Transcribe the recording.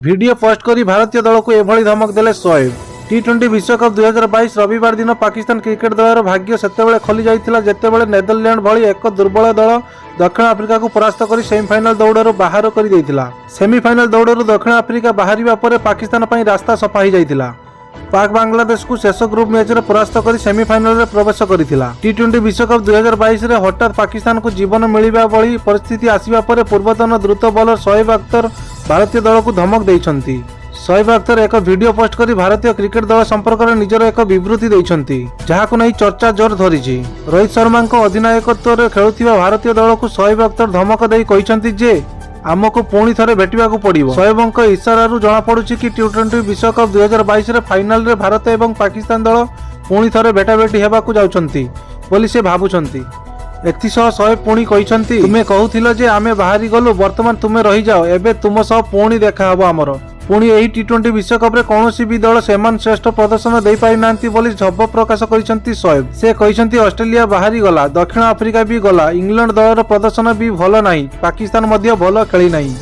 Video post करी भारतीय दल को एभली धमक देले शोएब। टी20 विश्वकप 2022 रविवार दिन पाकिस्तान क्रिकेट दलर भाग्य सेतेबेले खोली जाइतिला जेतेबेले नेदरलैंड भली एक दुर्बल दल दक्षिण आफ्रिका को परास्त कर सेमीफाइनल दौड़रू बाहर कर देइतिला। सेमीफाइनल दौड़रू दक्षिण आफ्रिका बाहरिबा परे पाकिस्तान पई रास्ता सफा हो जाइतिला। पाक बांग्लादेश को शेष ग्रुप मैच रे परास्त कर सेमीफाइनल रे प्रवेश करिथिला। टी20 विश्वकप 2022 रे हठात पाकिस्तान को जीवन मिलिबा भली परिस्थिति आसीबा परे पूर्वतन द्रुत बॉलर शोएब अख्तर भारतीय दल को धमक देइछंती। शोएब अख्तर एक वीडियो पोस्ट करी भारतीय क्रिकेट दल संपर्क में निजर एक विवृत्ति देइछंती, जहाकु नै चर्चा जोर धरिछि। रोहित शर्मा अधिनायकत्व रे खेलुथिबा भारतीय दल को शोएब अख्तर धमक देई कहिछंती जे आमको पुणी थरे भेटिबाकू पड़िबो। शोएबଙ୍କ इशारारू जणा पडुछि कि टी20 विश्वकप 2022 रे फाइनल रे भारत एवं पाकिस्तान दल पुणी थरे भेटाभेटी हेबाकू जाउछंती बोली से भाबुछंती। एथिसह शोएब पुणी कहिछंती, तुमे कहूथिलो जे आमे बाहरी गलु, वर्तमान तुमे रही जाओ, एबे तुम सह पुणी देखा हबो हमर। पुणी एही टी20 विश्वकप रे कोनोसी भी दल सेमान श्रेष्ठ प्रदर्शन देई पारि नांती बोली झब्ब प्रकाश करिसंती शोएब। से कहिसंती ऑस्ट्रेलिया बाहरी गला, दक्षिण आफ्रिका भी गला, इंग्लैंड दलर प्रदर्शन भी भल नाही, पाकिस्तान मध्य भल खेली नाही।